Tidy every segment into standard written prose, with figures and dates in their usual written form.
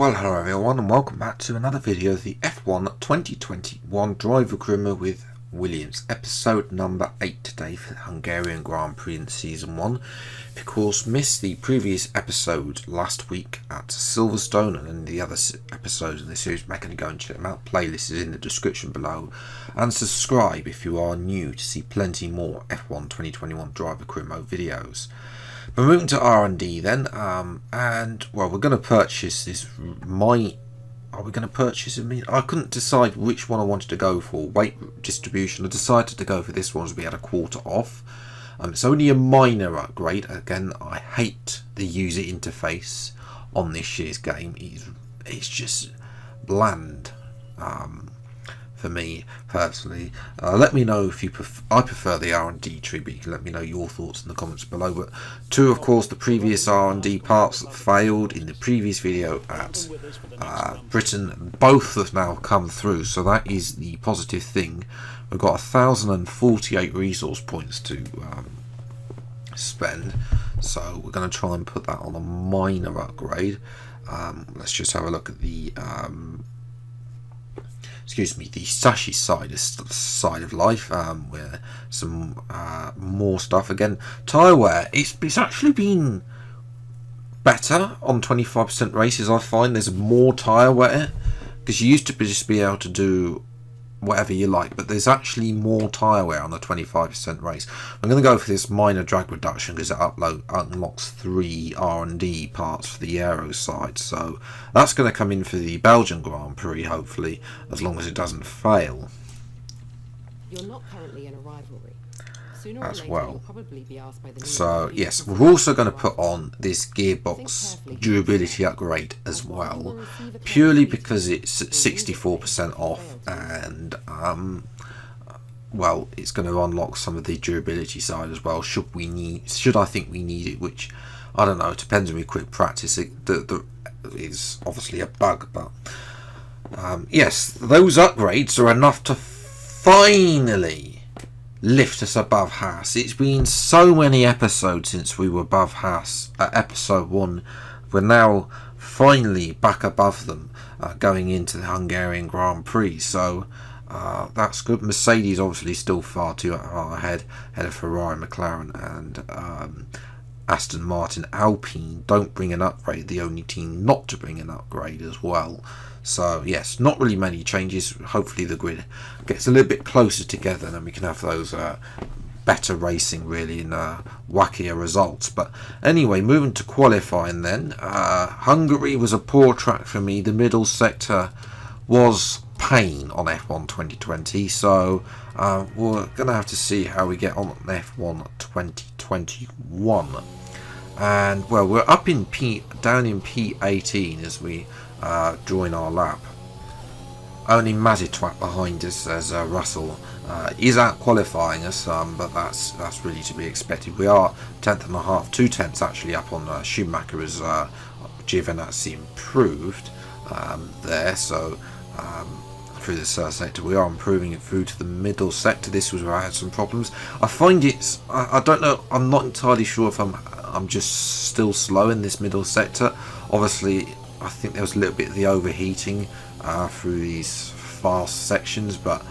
Well, hello everyone and welcome back to another video of the F1 2021 Driver Groomer with Williams, episode number 8 today for the Hungarian Grand Prix in Season 1. If you of course missed the previous episode last week at Silverstone and the other episodes in the series, make sure to go and check them out. Playlist is in the description below, and subscribe if you are new to see plenty more F1 2021 Driver Groomer videos. We're moving to R&D then, and well, we're going to purchase this. Are we going to purchase it? I couldn't decide which one I wanted to go for. Weight distribution. I decided to go for this one as we had a quarter off. It's only a minor upgrade. Again, I hate the user interface on this year's game. It's just bland. For me personally, let me know if you I prefer the R&D tree, but you can let me know your thoughts in the comments below. But two, of course, the previous R&D parts that failed in the previous video at Britain, both have now come through, so that is the positive thing. We've got 1,048 resource points to spend, so we're going to try and put that on a minor upgrade. Let's just have a look at the the Sashi side of life, where some more stuff. Again, tyre wear, it's actually been better on 25% races. I find there's more tyre wear, because you used to just be able to do whatever you like, but there's actually more tyre wear on the 25% race. I'm going to go for this minor drag reduction because it unlocks 3 R&D parts for the aero side, so that's going to come in for the Belgian Grand Prix, hopefully, as long as it doesn't fail. You're not currently in a rivalry. As well. So yes, we're also going to put on this gearbox durability upgrade as well, purely because it's 64% off, and well, it's going to unlock some of the durability side as well. Should I think we need it, which I don't know, it depends on we quit practice. It is obviously a bug, but yes, those upgrades are enough to finally lift us above Haas. It's been so many episodes since we were above Haas at episode 1. We're now finally back above them, going into the Hungarian Grand Prix, so that's good. Mercedes obviously still far too ahead of Ferrari, McLaren and Aston Martin. Alpine don't bring an upgrade, the only team not to bring an upgrade as well. So yes, not really many changes. Hopefully the grid gets a little bit closer together and then we can have those better racing really and wackier results. But anyway, moving to qualifying then. Hungary was a poor track for me. The middle sector was pain on F1 2020. So we're going to have to see how we get on F1 2021. And well, we're up in down in P18 as we join our lap. Only Mazitwak behind us as Russell is out qualifying us, but that's really to be expected. We are 10th and a half, 2 tenths actually up on Schumacher as Giovinazzi improved there. So through the sector we are improving it through to the middle sector. This was where I had some problems. I find it's I don't know, I'm not entirely sure if I'm just still slow in this middle sector. Obviously I think there was a little bit of the overheating through these fast sections, but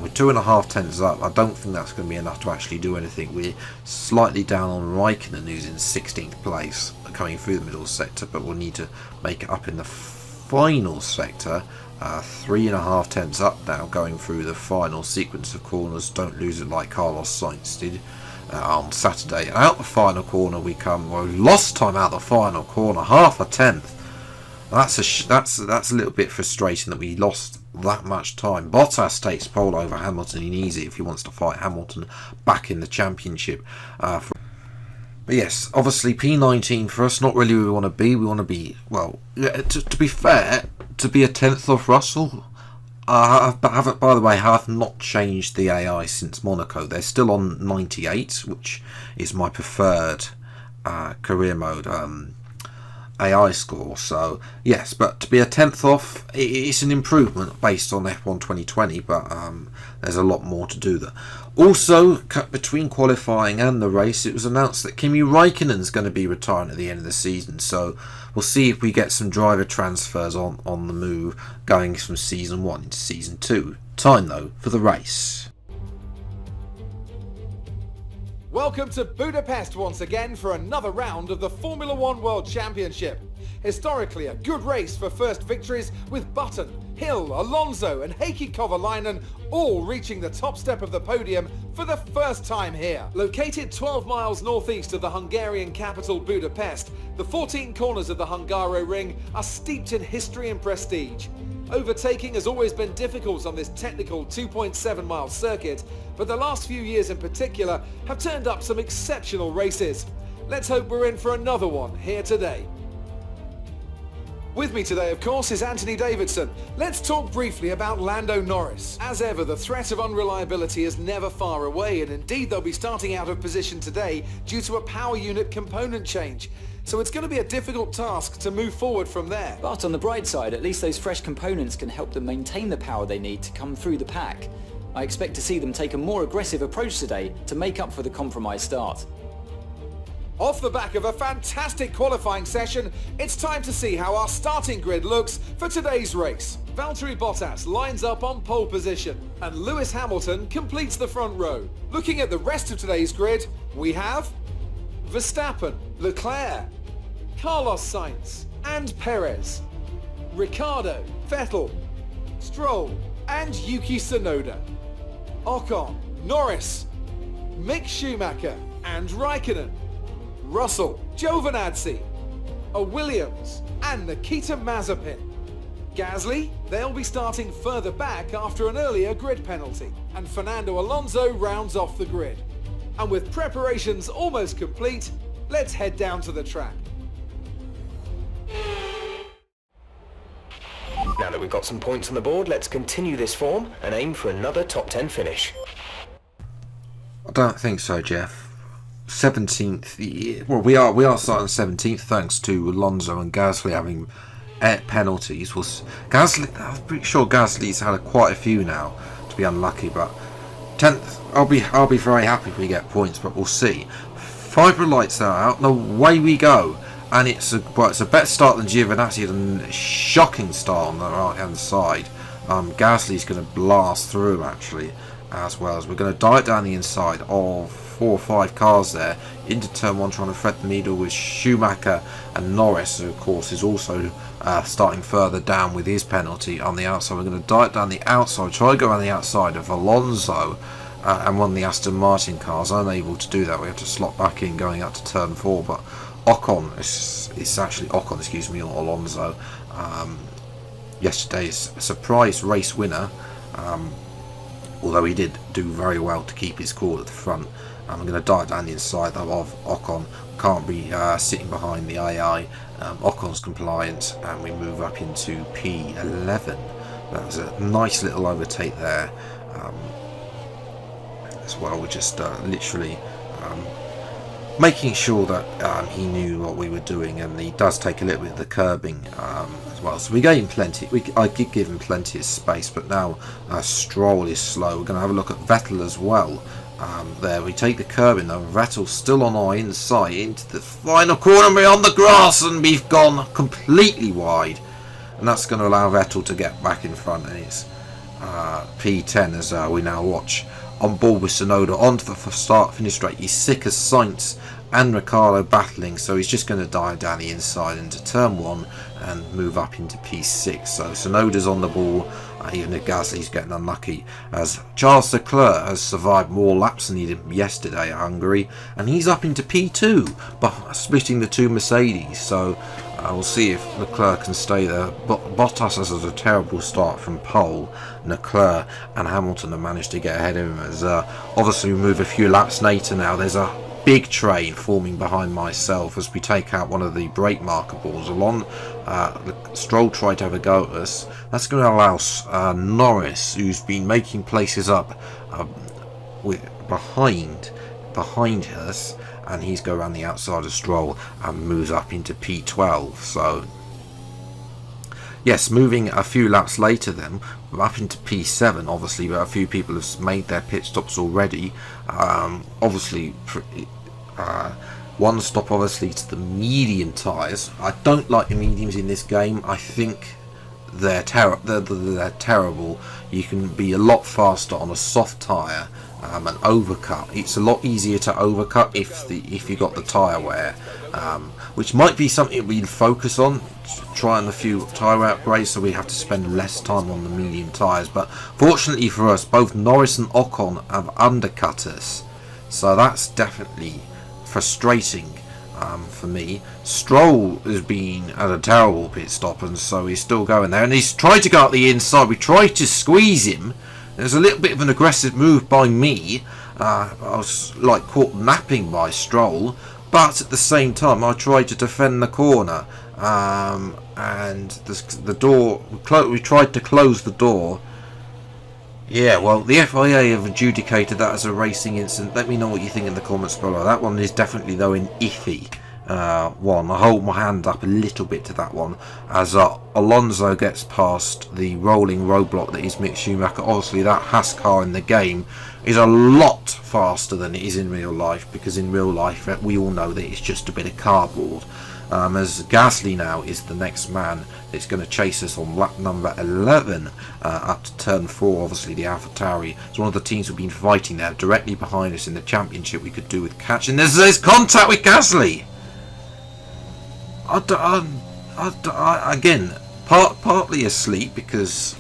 we're 2.5 tenths up. I don't think that's going to be enough to actually do anything. We're slightly down on Raikkonen, who's in 16th place coming through the middle sector, but we'll need to make it up in the final sector. 3.5 tenths up now going through the final sequence of corners. Don't lose it like Carlos Sainz did on Saturday. And out the final corner we come. Well, we lost time out the final corner, 0.5 tenth. That's a little bit frustrating that we lost that much time. Bottas takes pole over Hamilton in easy if he wants to fight Hamilton back in the championship. But yes, obviously P19 for us, not really where we want to be. We want to be, well, to be fair, to be a 10th off Russell. By the way, I have not changed the AI since Monaco. They're still on 98, which is my preferred career mode. AI score. So yes, but to be a 10th off, it's an improvement based on F1 2020, but there's a lot more to do there. Also, between qualifying and the race, it was announced that Kimi Räikkönen's going to be retiring at the end of the season, so we'll see if we get some driver transfers on the move going from Season 1 into Season 2. Time though for the race. Welcome to Budapest once again for another round of the Formula One World Championship. Historically a good race for first victories, with Button, Hill, Alonso and Heikki Kovalainen all reaching the top step of the podium for the first time here. Located 12 miles northeast of the Hungarian capital Budapest, the 14 corners of the Hungaroring are steeped in history and prestige. Overtaking has always been difficult on this technical 2.7 mile circuit, but the last few years in particular have turned up some exceptional races. Let's hope we're in for another one here today. With me today, of course, is Anthony Davidson. Let's talk briefly about Lando Norris. As ever, the threat of unreliability is never far away, and indeed they'll be starting out of position today due to a power unit component change. So it's going to be a difficult task to move forward from there. But on the bright side, at least those fresh components can help them maintain the power they need to come through the pack. I expect to see them take a more aggressive approach today to make up for the compromised start. Off the back of a fantastic qualifying session, it's time to see how our starting grid looks for today's race. Valtteri Bottas lines up on pole position, and Lewis Hamilton completes the front row. Looking at the rest of today's grid, we have Verstappen, Leclerc, Carlos Sainz and Perez, Ricciardo, Vettel, Stroll and Yuki Tsunoda, Ocon, Norris, Mick Schumacher and Raikkonen, Russell, Giovinazzi, a Williams and Nikita Mazepin. Gasly, they'll be starting further back after an earlier grid penalty, and Fernando Alonso rounds off the grid. And with preparations almost complete, let's head down to the track. Now that we've got some points on the board, let's continue this form and aim for another top 10 finish. I don't think so, Jeff. 17th. Well, we are starting 17th thanks to Alonso and Gasly having penalties. Gasly, I'm pretty sure Gasly's had quite a few now to be unlucky, but 10th. I'll be very happy if we get points, but we'll see. Fibre lights are out, and away we go. And it's a better start than Giovinazzi, and a shocking start on the right hand side. Gasly's going to blast through actually, as well as we're going to dive down the inside of 4 or 5 cars there into turn 1, trying to thread the needle with Schumacher, and Norris, who of course is also starting further down with his penalty on the outside. We're going to dive down the outside, try to go around the outside of Alonso and one of the Aston Martin cars. Unable to do that, we have to slot back in going up to turn 4, but Ocon, it's actually Ocon, excuse me, or Alonso, yesterday's surprise race winner, although he did do very well to keep his cool at the front. I'm going to dive down the inside though of Ocon. Can't be sitting behind the AI. Ocon's compliance, and we move up into P11. That was a nice little overtake there. As well, we're just literally making sure that he knew what we were doing, and he does take a little bit of the curbing as well. So we gave him plenty. I did give him plenty of space, but now Stroll is slow. We're going to have a look at Vettel as well. There we take the curbing though. Vettel's still on our inside into the final corner. We're on the grass, and we've gone completely wide, and that's going to allow Vettel to get back in front. And it's P10 as we now watch on board with Tsunoda onto the start-finish straight. He's sick as Sainz and Ricciardo battling, so he's just going to dive down the inside into turn 1 and move up into P6. So Tsunoda's on the ball, even if Gasly's getting unlucky, as Charles Leclerc has survived more laps than he did yesterday at Hungary, and he's up into P2, but splitting the 2 Mercedes. So we'll see if Leclerc can stay there. Bottas has a terrible start from pole. Leclerc and Hamilton have managed to get ahead of him, as obviously we move a few laps later now. There's a big train forming behind myself as we take out one of the brake marker balls. Stroll tried to have a go at us. That's going to allow Norris, who's been making places up behind behind us, and he's go around the outside of Stroll and moves up into P12. So yes, moving a few laps later then, we're up into P7 obviously, but a few people have made their pit stops already. Obviously one stop obviously to the medium tyres. I don't like the mediums in this game. I think they're terrible. You can be a lot faster on a soft tyre and overcut. It's a lot easier to overcut if you got the tyre wear, which might be something we'd focus on, trying a few tyre upgrades, so we have to spend less time on the medium tyres. But fortunately for us, both Norris and Ocon have undercut us, so that's definitely frustrating for me. Stroll has been at a terrible pit stop, and so he's still going there, and he's tried to go out the inside. We tried to squeeze him. There's a little bit of an aggressive move by me. I was like caught napping by Stroll, but at the same time I tried to defend the corner, and the door, we tried to close the door. Yeah, well, the FIA have adjudicated that as a racing incident. Let me know what you think in the comments below. That one is definitely, though, an iffy one. I hold my hand up a little bit to that one, as Alonso gets past the rolling roadblock that is Mick Schumacher. Obviously, that Haas car in the game is a lot faster than it is in real life, because in real life, we all know that it's just a bit of cardboard. As Gasly now is the next man that's going to chase us on lap number 11 up to turn 4. Obviously the AlphaTauri is one of the teams we've been fighting there. Directly behind us in the championship, we could do with catching. There's contact with Gasly. Again, partly asleep, because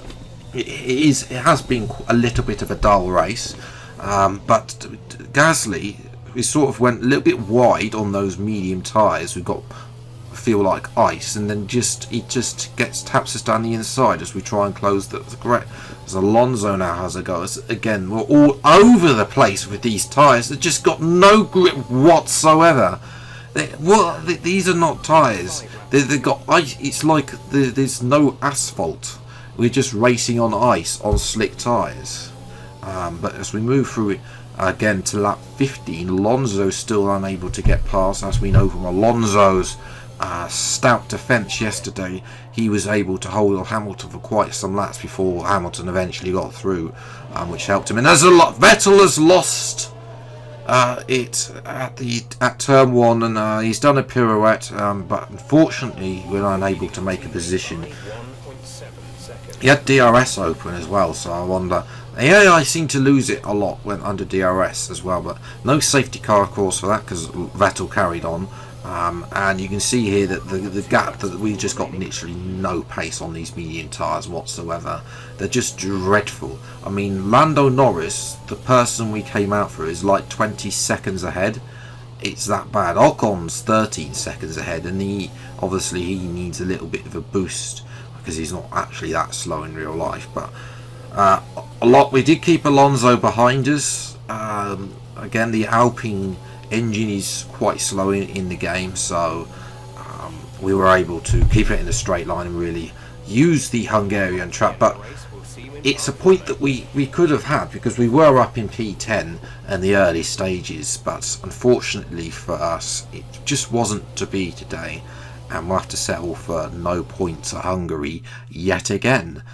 it has been a little bit of a dull race, but Gasly, we sort of went a little bit wide on those medium tyres. We've got feel like ice, and then he just taps us down the inside as we try and close the correct. As Alonso now has a go. Again, we're all over the place with these tyres. They've just got no grip whatsoever. These are not tyres. They've got ice. It's like there's no asphalt. We're just racing on ice on slick tyres. But as we move through it again to lap 15, Alonso's still unable to get past. As we know from Alonso's stout defence yesterday, he was able to hold off Hamilton for quite some laps before Hamilton eventually got through, which helped him. And there's a lot. Vettel has lost it at turn 1, and he's done a pirouette, but unfortunately we're unable to make a position. He had DRS open as well, so I wonder. The AI seemed to lose it a lot when under DRS as well, but no safety car of course for that, because Vettel carried on. And you can see here that the gap, that we just got literally no pace on these medium tyres whatsoever. They're just dreadful. I mean, Lando Norris, the person we came out for, is like 20 seconds ahead. It's that bad. Ocon's 13 seconds ahead, and he needs a little bit of a boost, because he's not actually that slow in real life. But we did keep Alonso behind us. Again, the Alpine engine is quite slow in the game, so we were able to keep it in a straight line and really use the Hungarian track. But it's a point that we could have had, because we were up in P10 in the early stages, but unfortunately for us it just wasn't to be today, and we'll have to settle for no points at Hungary yet again.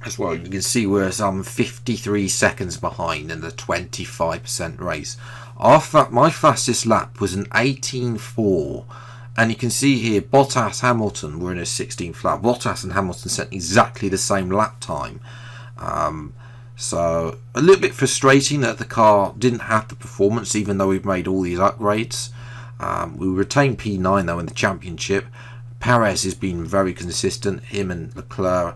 As well, you can see we're 53 seconds behind in the 25% race. My fastest lap was an 18.4, and you can see here Bottas, Hamilton were in a 16th lap. Bottas and Hamilton set exactly the same lap time. So a little bit frustrating that the car didn't have the performance, even though we've made all these upgrades. We retained P9 though in the championship. Perez has been very consistent. Him and Leclerc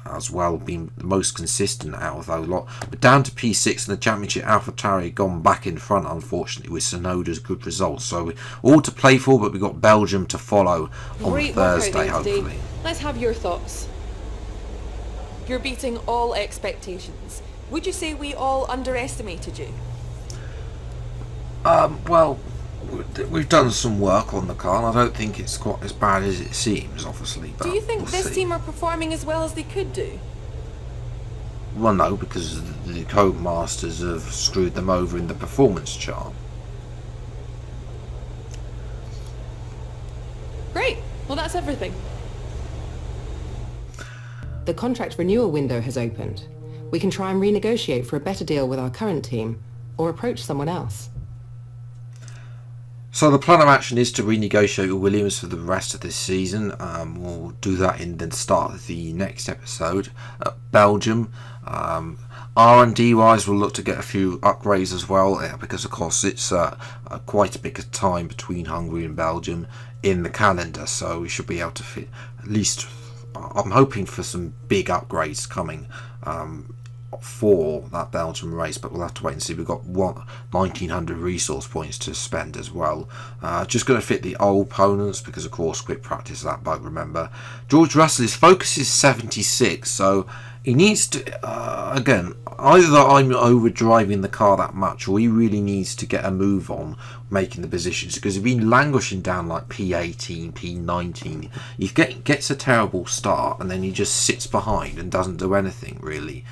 as well been the most consistent out of those lot. But down to P6 in the championship, AlphaTauri gone back in front, unfortunately, with Tsunoda's good results. So all to play for, but we've got Belgium to follow on Great Thursday, workout day hopefully. today. Let's have your thoughts. You're beating all expectations. Would you say we all underestimated you? Well, we've done some work on the car, and I don't think it's quite as bad as it seems, obviously. But Do you think we'll this see. team are performing as well as they could do? Well, no, because the Codemasters have screwed them over in the performance chart. Great. Well, that's everything. The contract renewal window has opened. We can try and renegotiate for a better deal with our current team, or approach someone else. So the plan of action is to renegotiate with Williams for the rest of this season. We'll do that in the start of the next episode. Belgium, R&D wise, we'll look to get a few upgrades as well, because of course it's quite a big time between Hungary and Belgium in the calendar, so we should be able to fit at least. I'm hoping for some big upgrades coming for that Belgium race, but we'll have to wait and see. We've got 1900 resource points to spend as well. Just going to fit the old opponents because of course quick practice that bug, remember. George Russell, his focus is 76, so he needs to again, either I'm overdriving the car that much or he really needs to get a move on making the positions, because he's been languishing down like P18, P19. He gets a terrible start and then he just sits behind and doesn't do anything really.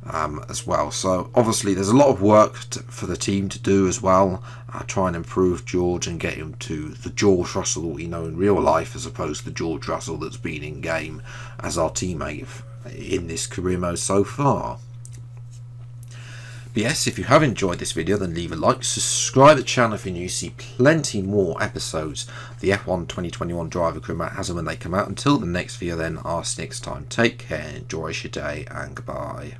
As well, so obviously there's a lot of work for the team to do as well. Try and improve George and get him to the George Russell that we know in real life, as opposed to the George Russell that's been in game as our teammate in this career mode so far. But yes, if you have enjoyed this video, then leave a like, subscribe to the channel if you're new, see plenty more episodes of the F1 2021 Driver Career Mode as and when they come out. Until the next video then, I'll see you next time. Take care, enjoy your day, and goodbye.